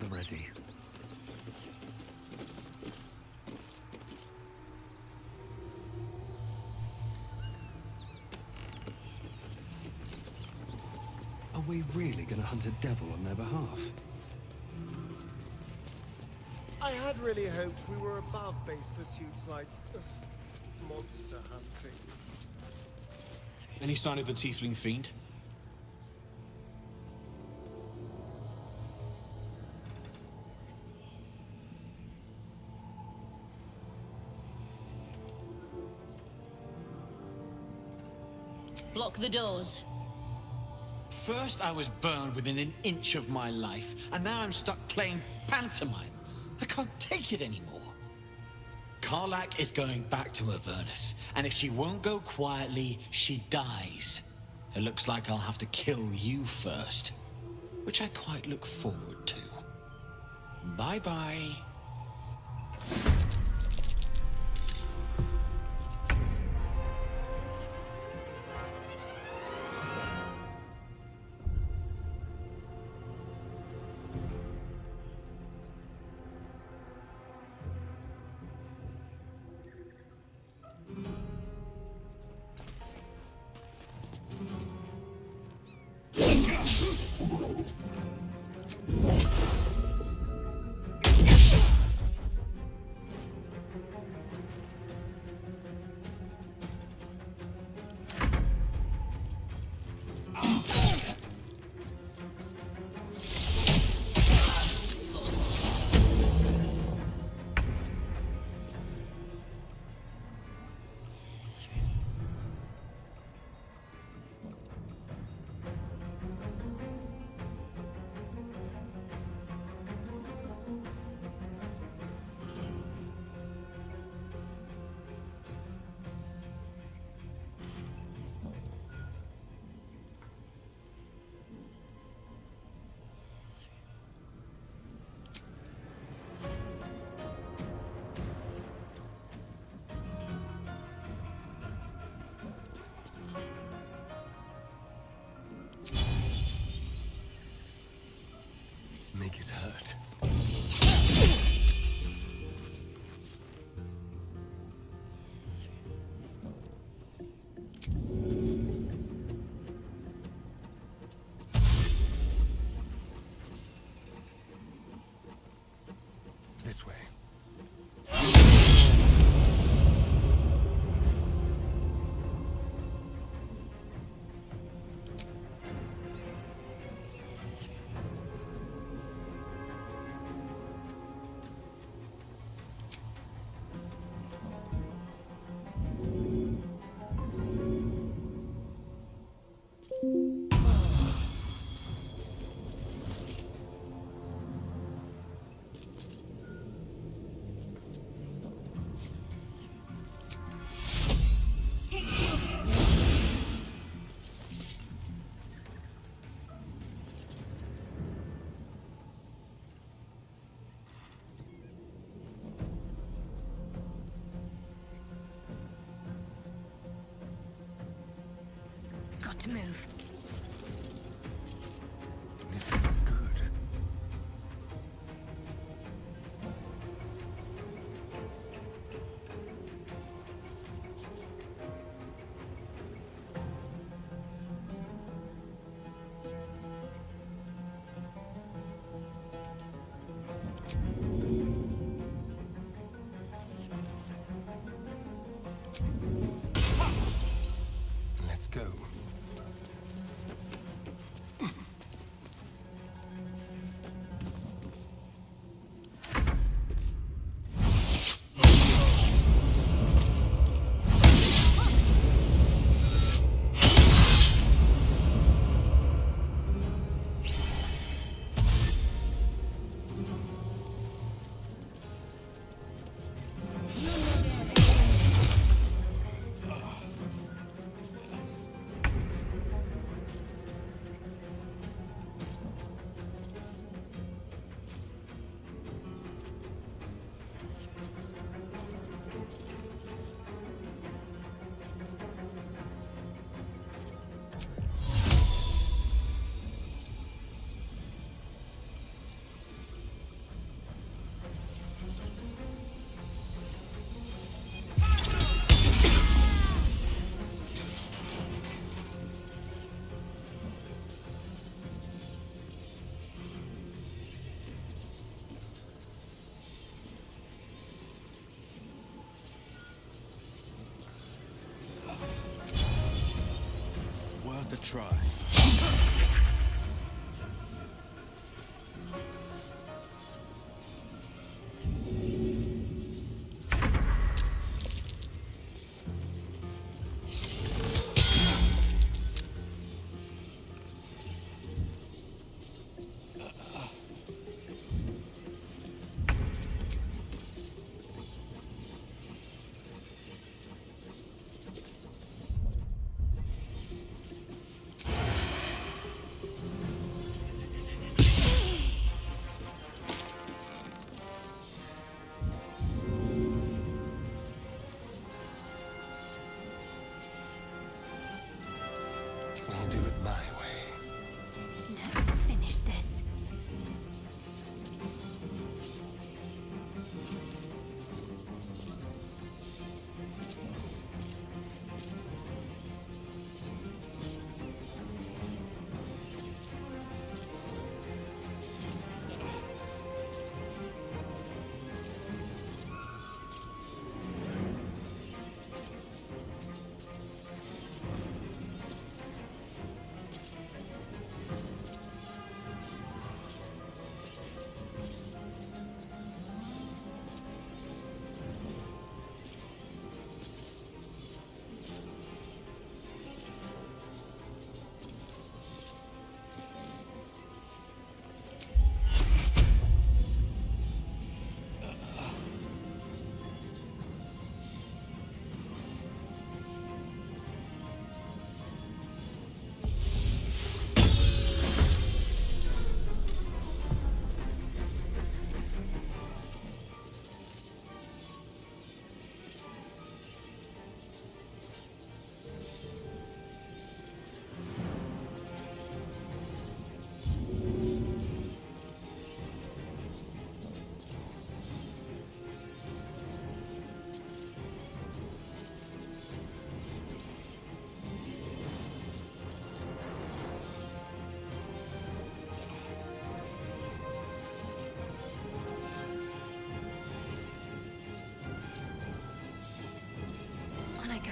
the ready. Are we really going to hunt a devil on their behalf? I had really hoped we were above base pursuits like monster hunting. Any sign of the tiefling fiend? Block the doors. First I was burned within an inch of my life, and now I'm stuck playing pantomime. I can't take it anymore. Karlach is going back to Avernus, and if she won't go quietly, she dies. It looks like I'll have to kill you first, which I quite look forward to. Bye-bye. Make it hurt. This way. Got to move. This is good. Let's go. Worth a try. I'll do it my way. Let's finish this. On I go.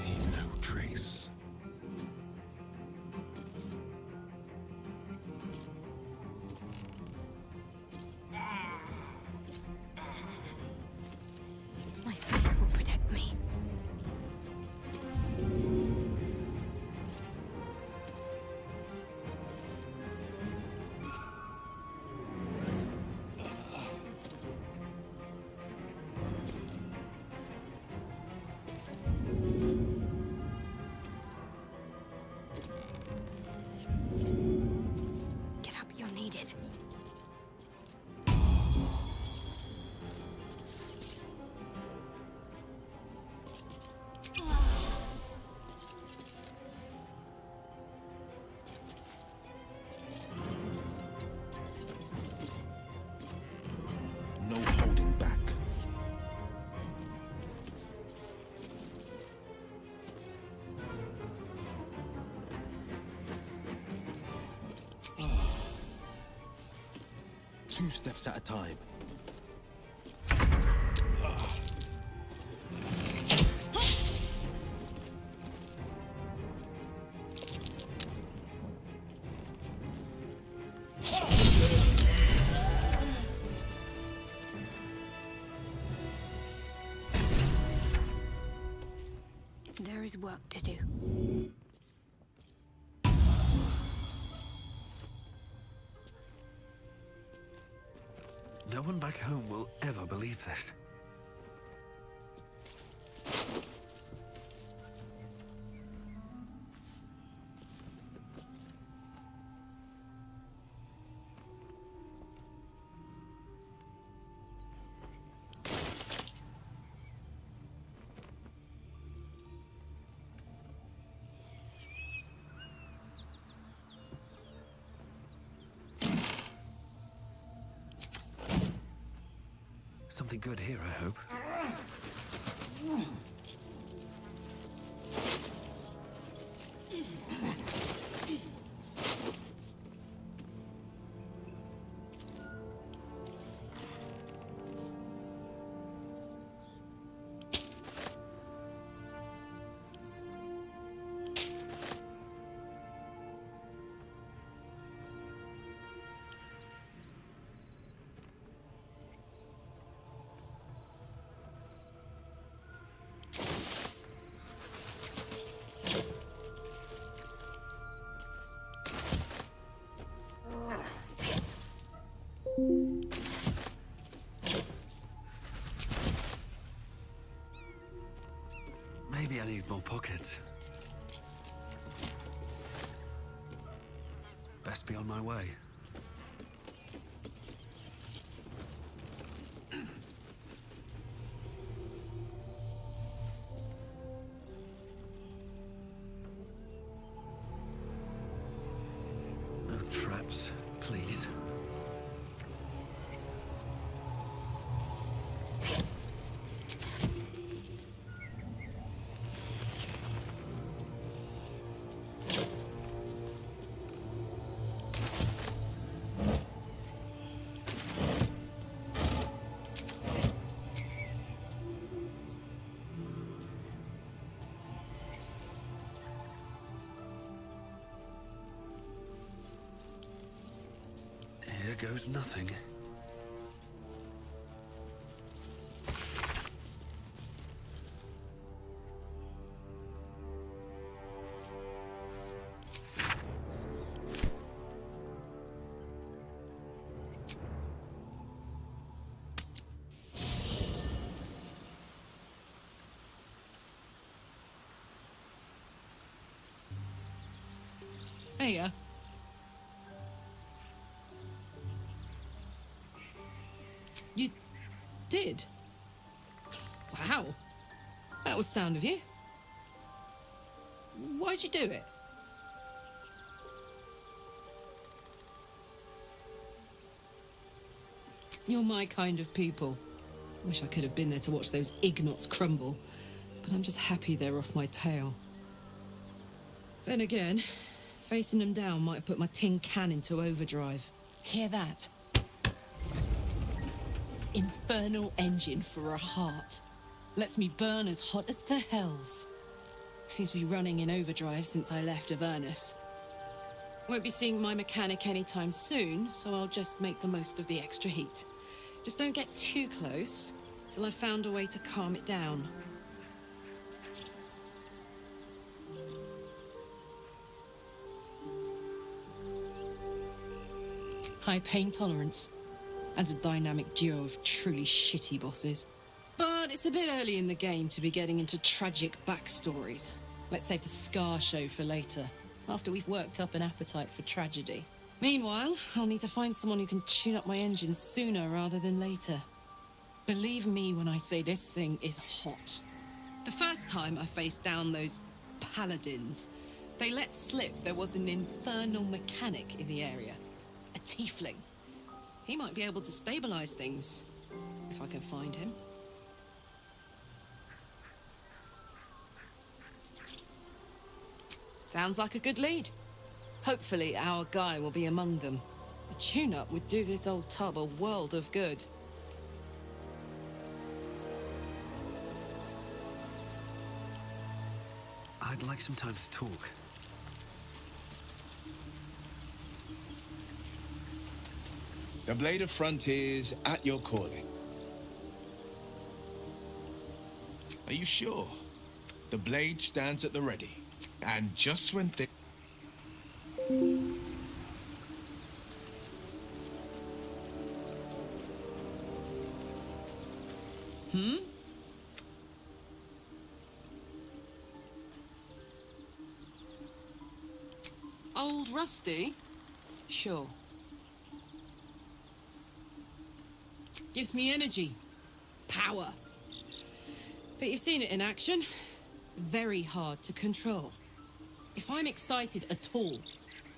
Leave no trace. My faith will protect me. Get up, you're needed. No holding back. Two steps at a time. is work to do. No one back home will ever believe this. Something good here, I hope. Maybe I need more pockets. Best be on my way. No traps, please. Here goes nothing. Hey, you did? Wow. That was sound of you. Why'd you do it? You're my kind of people. Wish I could have been there to watch those Ignots crumble, but I'm just happy they're off my tail. Then again, facing them down might have put my tin can into overdrive. Hear that? Infernal engine for a heart. Lets me burn as hot as the hells. Seems to be running in overdrive since I left Avernus. Won't be seeing my mechanic anytime soon, so I'll just make the most of the extra heat. Just don't get too close till I've found a way to calm it down. High pain tolerance, and a dynamic duo of truly shitty bosses. But it's a bit early in the game to be getting into tragic backstories. Let's save the Scar show for later, after we've worked up an appetite for tragedy. Meanwhile, I'll need to find someone who can tune up my engine sooner rather than later. Believe me when I say this thing is hot. The first time I faced down those paladins, they let slip there was an infernal mechanic in the area. A tiefling. He might be able to stabilize things, if I can find him. Sounds like a good lead. Hopefully our guy will be among them. A tune-up would do this old tub a world of good. I'd like some time to talk. The Blade of Frontiers at your calling. Are you sure? The blade stands at the ready. And just when Old Rusty? Sure. Gives me energy. Power. But you've seen it in action. Very hard to control. If I'm excited at all,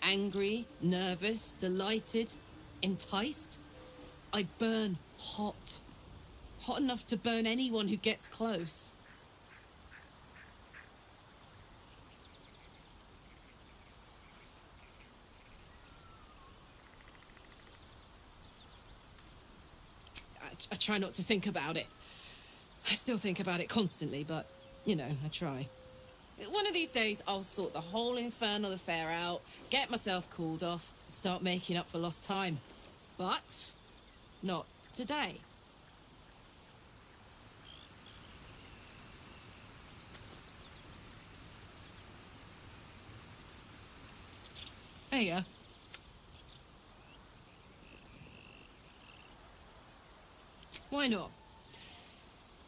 angry, nervous, delighted, enticed, I burn hot. Hot enough to burn anyone who gets close. I try not to think about it. I still think about it constantly, but, you know, I try. One of these days, I'll sort the whole infernal affair out, get myself cooled off, start making up for lost time. But not today. Hiya. Why not?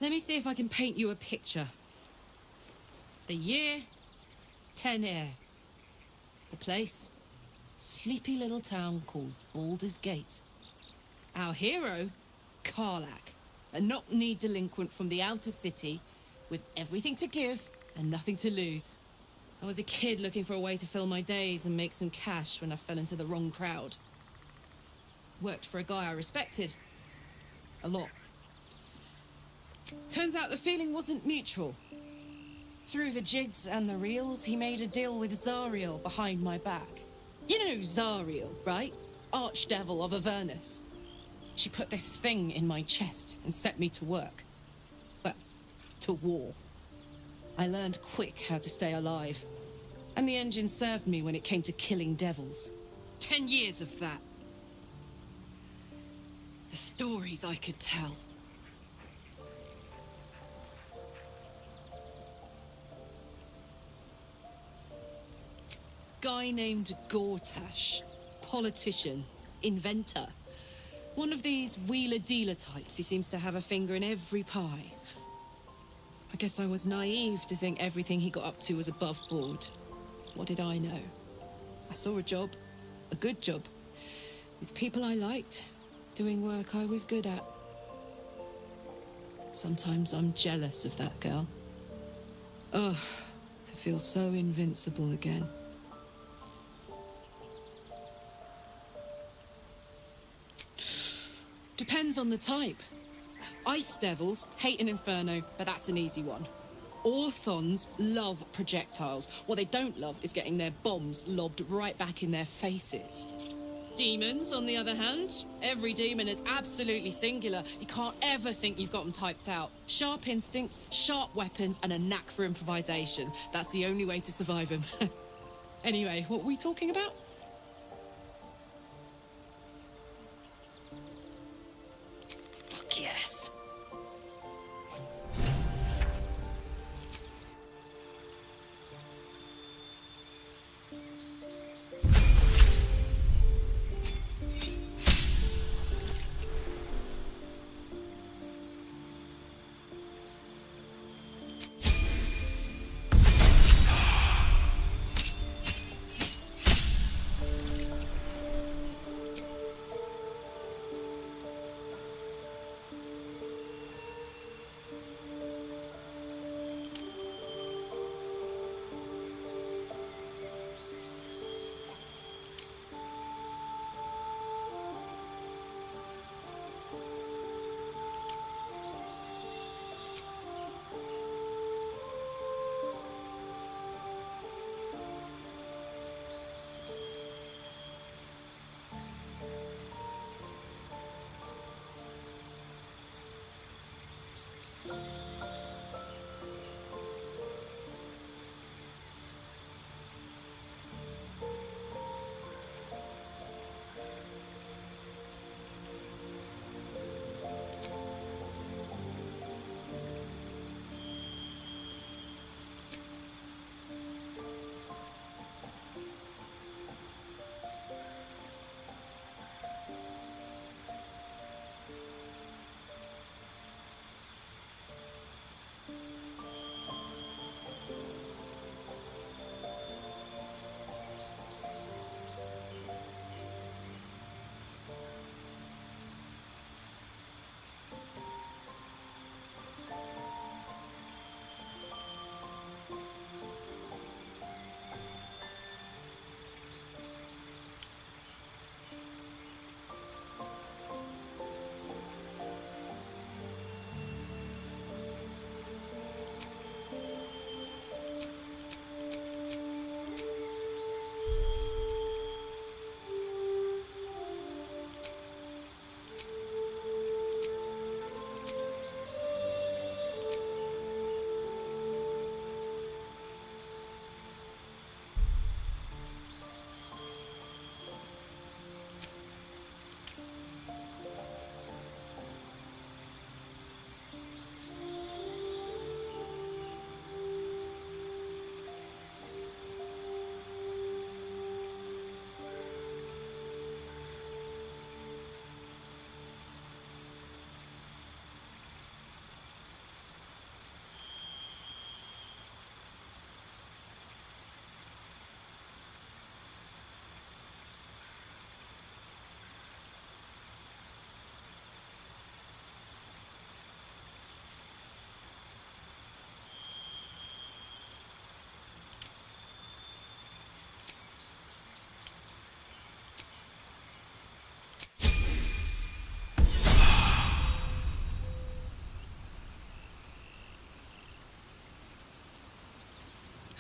Let me see if I can paint you a picture. The year, 10 air. The place, sleepy little town called Baldur's Gate. Our hero, Karlak, a knock-kneed delinquent from the outer city with everything to give and nothing to lose. I was a kid looking for a way to fill my days and make some cash when I fell into the wrong crowd. Worked for a guy I respected. A lot. Turns out the feeling wasn't mutual. Through the jigs and the reels, he made a deal with Zariel behind my back. You know Zariel, right? Archdevil of Avernus. She put this thing in my chest and set me to work. Well, to war. I learned quick how to stay alive. And the engine served me when it came to killing devils. 10 years of that. The stories I could tell. Guy named Gortash. Politician. Inventor. One of these wheeler-dealer types who seems to have a finger in every pie. I guess I was naive to think everything he got up to was above board. What did I know? I saw a job. A good job. With people I liked. Doing work I was good at. Sometimes I'm jealous of that girl. Ugh, to feel so invincible again. Depends on the type. Ice devils hate an inferno, but that's an easy one. Orthons love projectiles. What they don't love is getting their bombs lobbed right back in their faces. Demons, on the other hand, every demon is absolutely singular. You can't ever think you've got them typed out. Sharp instincts, sharp weapons, and a knack for improvisation. That's the only way to survive them. Anyway, what were we talking about? Fuck yes.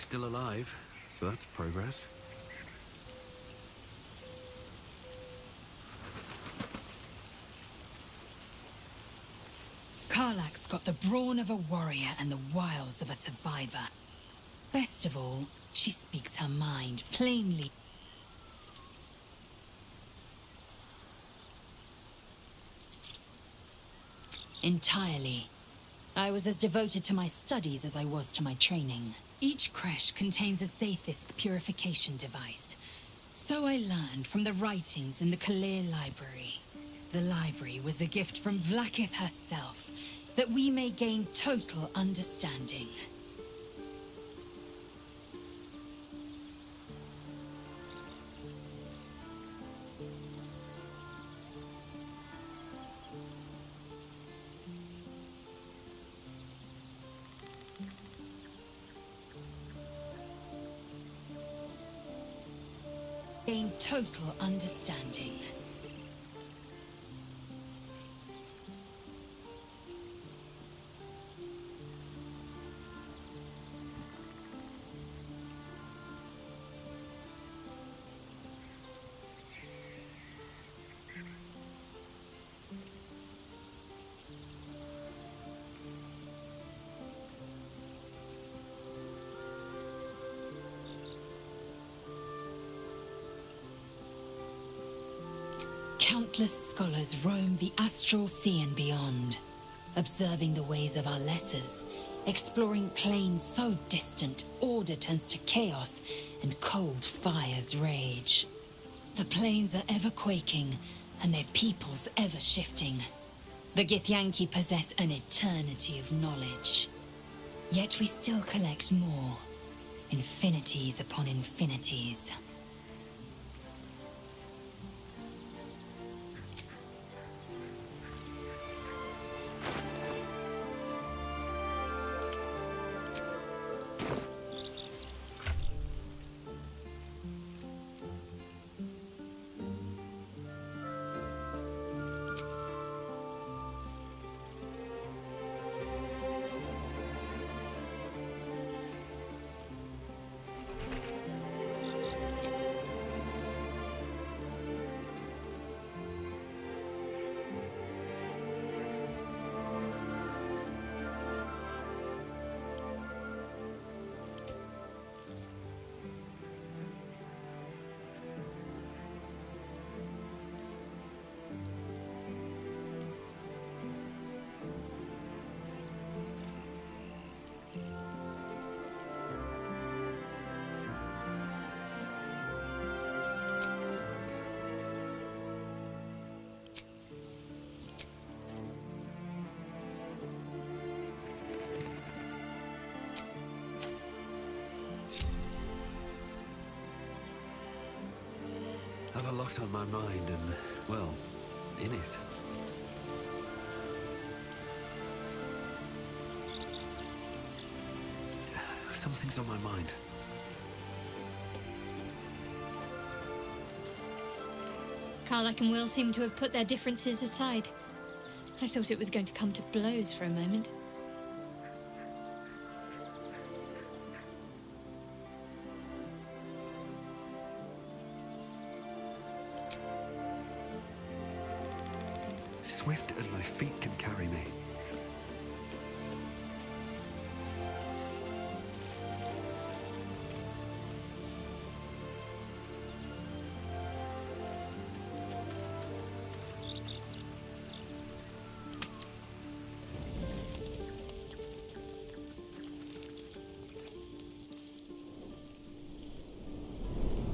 still alive, so that's progress. Karlak's got the brawn of a warrior and the wiles of a survivor. Best of all, she speaks her mind plainly. Entirely. I was as devoted to my studies as I was to my training. Each creche contains a Zaithist purification device. So I learned from the writings in the Kalir Library. The library was a gift from Vlaakith herself, that we may gain total understanding. Gain total understanding. Countless scholars roam the astral sea and beyond, observing the ways of our lessers, exploring planes so distant order turns to chaos and cold fires rage. The planes are ever quaking, and their peoples ever shifting. The Githyanki possess an eternity of knowledge. Yet we still collect more, infinities upon infinities. I've a lot on my mind and, well, in it. Something's on my mind. Karlak and Will seem to have put their differences aside. I thought it was going to come to blows for a moment. Swift as my feet can carry me.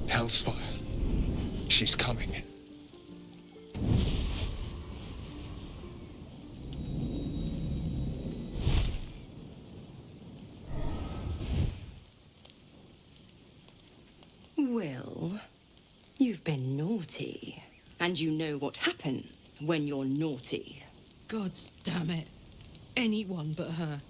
Hellsfire. She's coming. Will, you've been naughty. And you know what happens when you're naughty. Gods damn it. Anyone but her.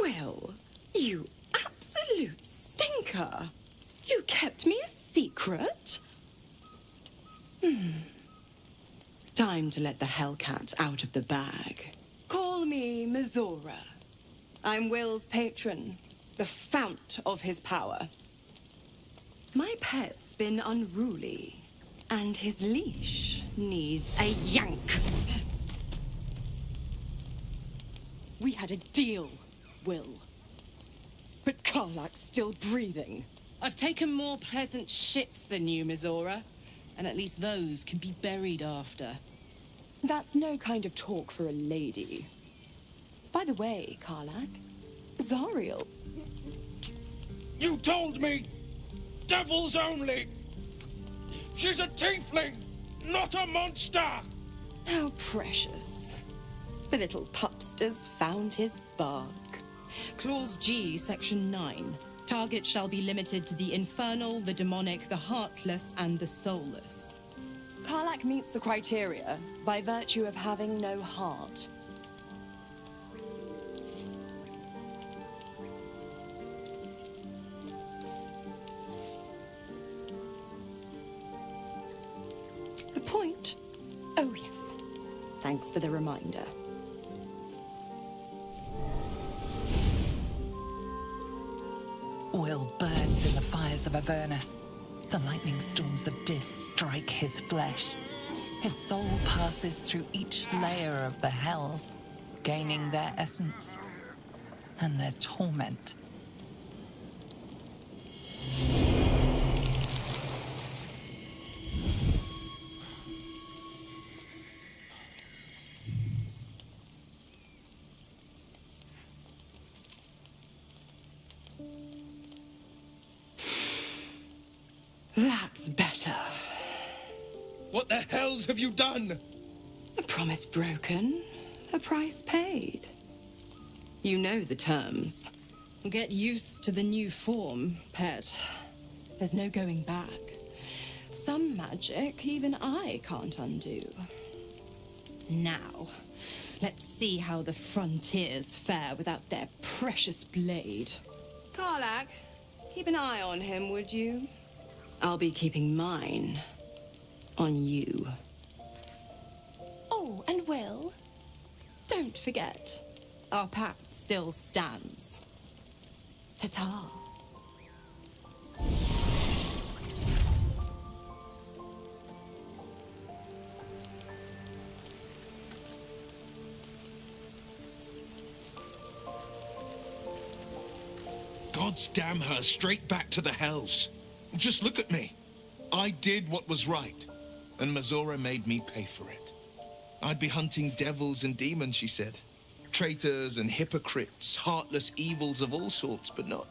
Will, you absolute stinker. You kept me a secret? time to let the Hellcat out of the bag. Call me Mizora. I'm Will's patron, the fount of his power. My pet's been unruly, and his leash needs a yank. We had a deal, Will. But Karlak's still breathing. I've taken more pleasant shits than you, Mizora. And at least those can be buried after. That's no kind of talk for a lady. By the way, Karlak, Zariel. You told me! Devils only! She's a tiefling, not a monster! How precious. The little pupster's found his bark. Clause G, Section 9. Target shall be limited to the infernal, the demonic, the heartless, and the soulless. Karlak meets the criteria by virtue of having no heart. The point? Oh, yes. Thanks for the reminder. Will burns in the fires of Avernus. The lightning storms of Dis strike his flesh. His soul passes through each layer of the hells, gaining their essence and their torment. That's better. What the hells have you done? A promise broken, a price paid. You know the terms. Get used to the new form, pet. There's no going back. Some magic even I can't undo. Now, let's see how the frontiers fare without their precious blade. Karlak, keep an eye on him, would you? I'll be keeping mine on you. Oh, and Will, don't forget, our pact still stands. Ta-ta. Gods damn her, straight back to the hells. Just look at me. I did what was right, and Mizora made me pay for it. I'd be hunting devils and demons, she said. Traitors and hypocrites, heartless evils of all sorts, but not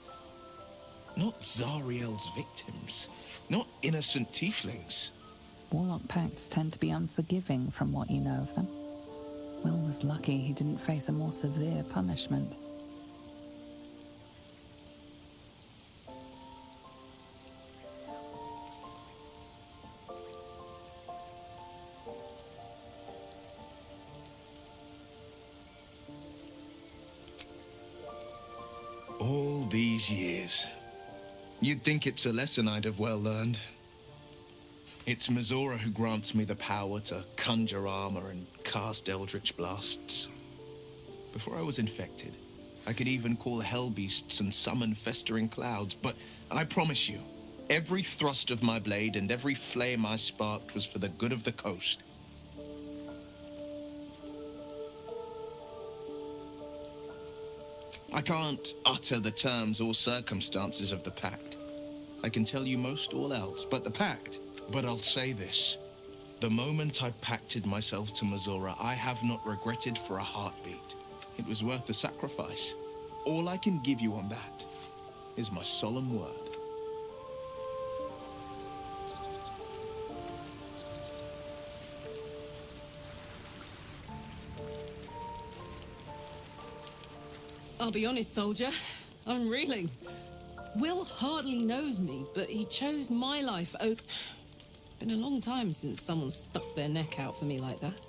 Zariel's victims. Not innocent tieflings. Warlock pacts tend to be unforgiving from what you know of them. Will was lucky he didn't face a more severe punishment. All these years. You'd think it's a lesson I'd have well learned. It's Mizora who grants me the power to conjure armor and cast eldritch blasts. Before I was infected, I could even call hell beasts and summon festering clouds, but I promise you, every thrust of my blade and every flame I sparked was for the good of the coast. I can't utter the terms or circumstances of the pact. I can tell you most all else, but the pact. But I'll say this. The moment I pacted myself to Mizora, I have not regretted for a heartbeat. It was worth the sacrifice. All I can give you on that is my solemn word. I'll be honest, soldier. I'm reeling. Will hardly knows me, but he chose my life over... Been a long time since someone stuck their neck out for me like that.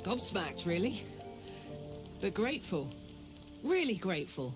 Gobsmacked, really. But grateful. Really grateful.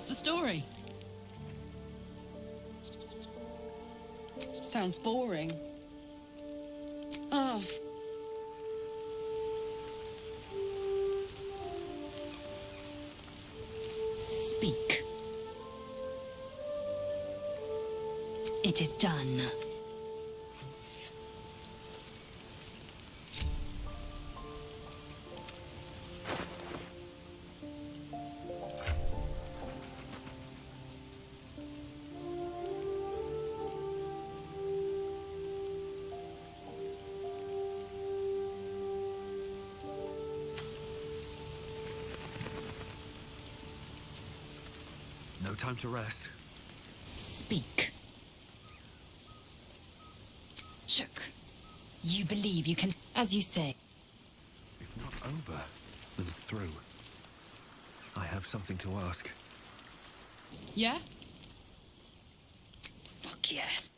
What's the story? Sounds boring. Oh, Speak. It is done. No time to rest. Speak. Shook. You believe you can, as you say. If not over, then through. I have something to ask. yeah? Fuck yes.